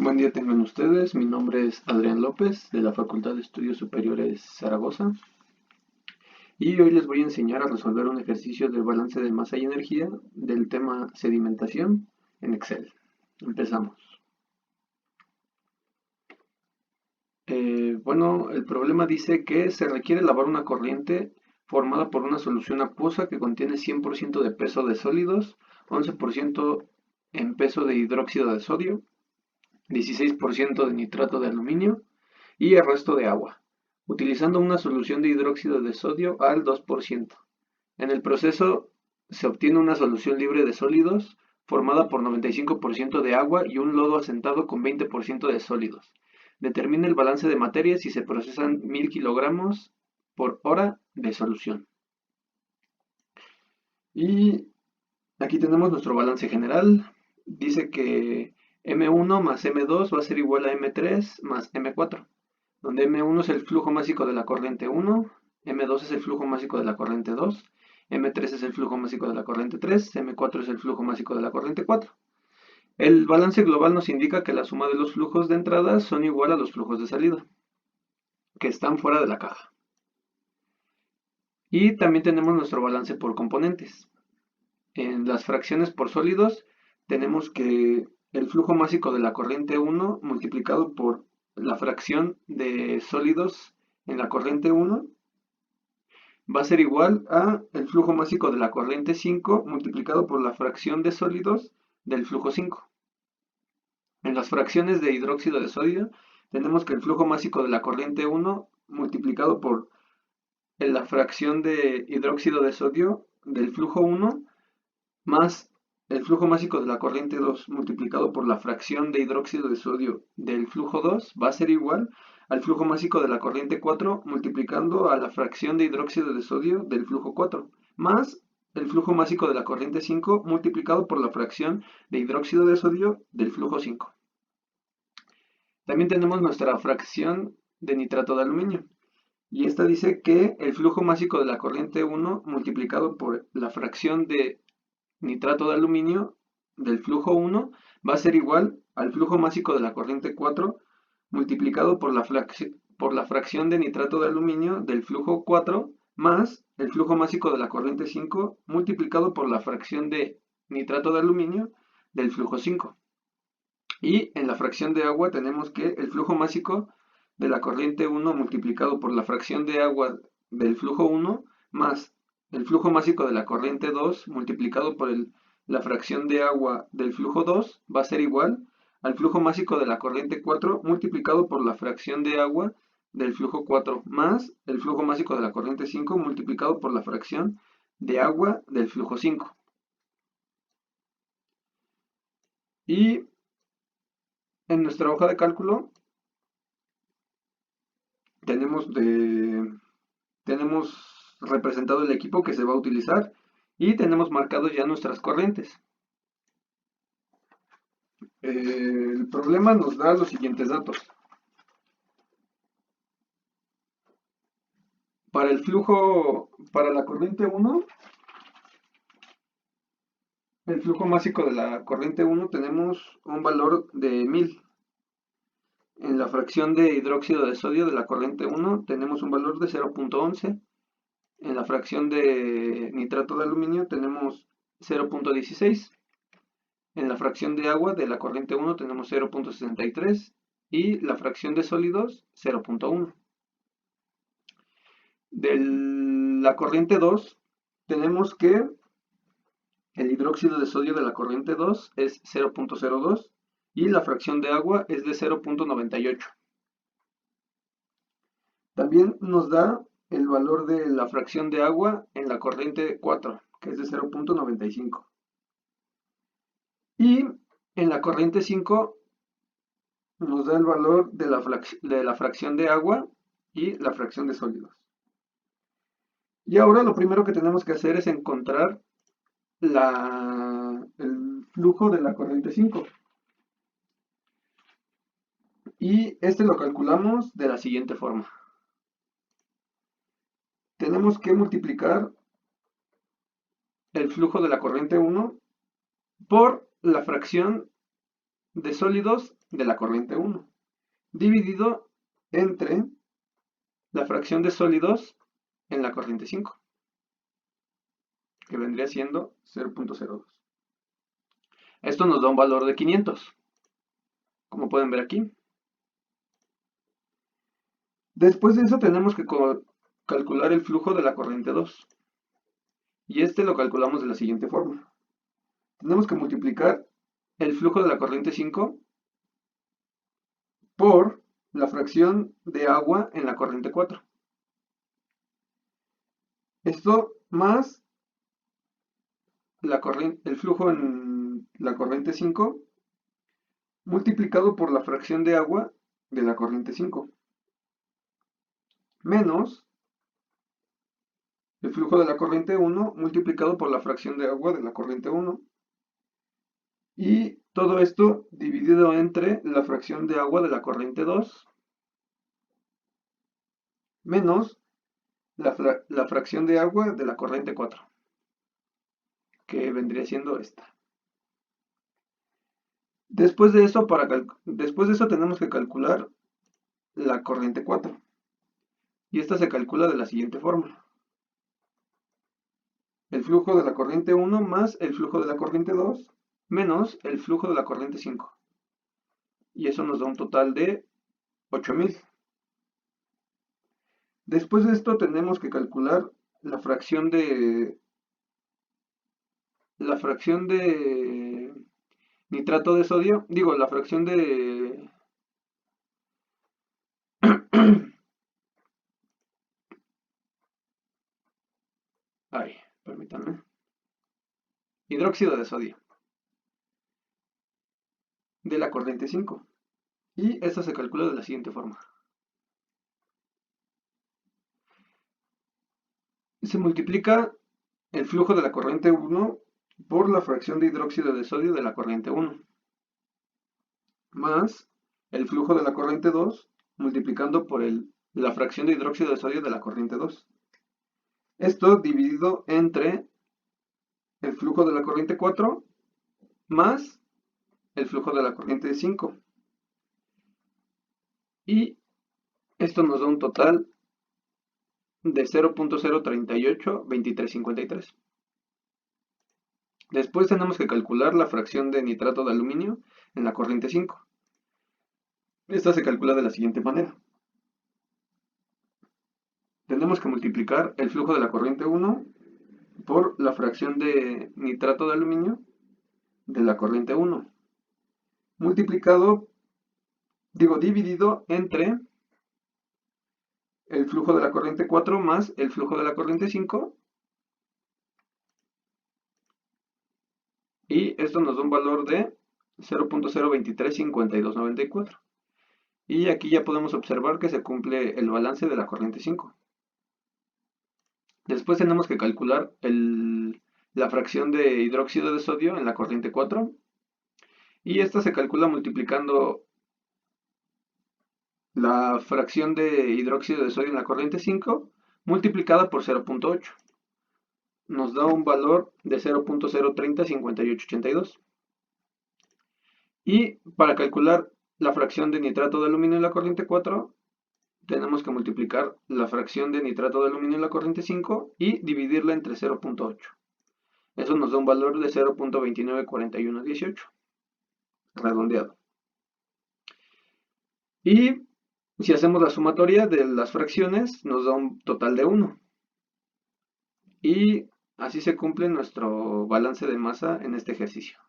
Buen día tengan ustedes, mi nombre es Adrián López de la Facultad de Estudios Superiores Zaragoza y hoy les voy a enseñar a resolver un ejercicio de balance de masa y energía del tema sedimentación en Excel. Empezamos. Bueno, el problema dice que se requiere lavar una corriente formada por una solución acuosa que contiene 100% de peso de sólidos, 11% en peso de hidróxido de sodio, 16% de nitrato de aluminio y el resto de agua, utilizando una solución de hidróxido de sodio al 2%. En el proceso se obtiene una solución libre de sólidos formada por 95% de agua y un lodo asentado con 20% de sólidos. Determina el balance de materia si se procesan 1000 kilogramos por hora de solución. Y aquí tenemos nuestro balance general. Dice que M1 más M2 va a ser igual a M3 más M4, donde M1 es el flujo másico de la corriente 1, M2 es el flujo másico de la corriente 2, M3 es el flujo másico de la corriente 3, M4 es el flujo másico de la corriente 4. El balance global nos indica que la suma de los flujos de entrada son igual a los flujos de salida, que están fuera de la caja. Y también tenemos nuestro balance por componentes. En las fracciones por sólidos tenemos que el flujo másico de la corriente 1 multiplicado por la fracción de sólidos en la corriente 1 va a ser igual a el flujo másico de la corriente 5 multiplicado por la fracción de sólidos del flujo 5. En las fracciones de hidróxido de sodio tenemos que el flujo másico de la corriente 1 multiplicado por la fracción de hidróxido de sodio del flujo 1 más el flujo másico de la corriente 2 multiplicado por la fracción de hidróxido de sodio del flujo 2 va a ser igual al flujo másico de la corriente 4 multiplicando a la fracción de hidróxido de sodio del flujo 4 más el flujo másico de la corriente 5 multiplicado por la fracción de hidróxido de sodio del flujo 5. También tenemos nuestra fracción de nitrato de aluminio. Y esta dice que el flujo másico de la corriente 1 multiplicado por la fracción de nitrato de aluminio del flujo 1 va a ser igual al flujo másico de la corriente 4 multiplicado por la fracción de nitrato de aluminio del flujo 4 más el flujo másico de la corriente 5 multiplicado por la fracción de nitrato de aluminio del flujo 5. Y en la fracción de agua tenemos que el flujo másico de la corriente 1 multiplicado por la fracción de agua del flujo 1 más el flujo másico de la corriente 2 multiplicado por la fracción de agua del flujo 2 va a ser igual al flujo másico de la corriente 4 multiplicado por la fracción de agua del flujo 4 más el flujo másico de la corriente 5 multiplicado por la fracción de agua del flujo 5. Y en nuestra hoja de cálculo tenemos representado el equipo que se va a utilizar y tenemos marcados ya nuestras corrientes. El problema nos da los siguientes datos. Para la corriente 1, el flujo másico de la corriente 1 tenemos un valor de 1000. En la fracción de hidróxido de sodio de la corriente 1 tenemos un valor de 0.11. En la fracción de nitrato de aluminio tenemos 0.16. En la fracción de agua de la corriente 1 tenemos 0.63 y la fracción de sólidos 0.1. De la corriente 2 tenemos que el hidróxido de sodio de la corriente 2 es 0.02 y la fracción de agua es de 0.98. También nos da el valor de la fracción de agua en la corriente 4, que es de 0.95. Y en la corriente 5 nos da el valor de la fracción de agua y la fracción de sólidos. Y ahora lo primero que tenemos que hacer es encontrar el flujo de la corriente 5. Y este lo calculamos de la siguiente forma. Tenemos que multiplicar el flujo de la corriente 1 por la fracción de sólidos de la corriente 1, dividido entre la fracción de sólidos en la corriente 5, que vendría siendo 0.02. Esto nos da un valor de 500, como pueden ver aquí. Después de eso tenemos que calcular el flujo de la corriente 2. Y este lo calculamos de la siguiente forma. Tenemos que multiplicar el flujo de la corriente 5 por la fracción de agua en la corriente 4. Esto más el flujo en la corriente 5 multiplicado por la fracción de agua de la corriente 5, menos el flujo de la corriente 1 multiplicado por la fracción de agua de la corriente 1. Y todo esto dividido entre la fracción de agua de la corriente 2 menos la fracción de agua de la corriente 4, que vendría siendo esta. Después de eso tenemos que calcular la corriente 4. Y esta se calcula de la siguiente forma. El flujo de la corriente 1 más el flujo de la corriente 2 menos el flujo de la corriente 5. Y eso nos da un total de 8000. Después de esto tenemos que calcular la fracción de nitrato de sodio, la fracción de permítanme, hidróxido de sodio de la corriente 5. Y esto se calcula de la siguiente forma. Se multiplica el flujo de la corriente 1 por la fracción de hidróxido de sodio de la corriente 1, más el flujo de la corriente 2 multiplicando por la fracción de hidróxido de sodio de la corriente 2. Esto dividido entre el flujo de la corriente 4 más el flujo de la corriente 5. Y esto nos da un total de 0.0382353. Después tenemos que calcular la fracción de nitrato de aluminio en la corriente 5. Esta se calcula de la siguiente manera. Tenemos que multiplicar el flujo de la corriente 1 por la fracción de nitrato de aluminio de la corriente 1, dividido entre el flujo de la corriente 4 más el flujo de la corriente 5. Y esto nos da un valor de 0.0235294. Y aquí ya podemos observar que se cumple el balance de la corriente 5. Después tenemos que calcular la fracción de hidróxido de sodio en la corriente 4. Y esta se calcula multiplicando la fracción de hidróxido de sodio en la corriente 5 multiplicada por 0.8. Nos da un valor de 0.0305882. Y para calcular la fracción de nitrato de aluminio en la corriente 4, tenemos que multiplicar la fracción de nitrato de aluminio en la corriente 5 y dividirla entre 0.8. Eso nos da un valor de 0.294118, redondeado. Y si hacemos la sumatoria de las fracciones, nos da un total de 1. Y así se cumple nuestro balance de masa en este ejercicio.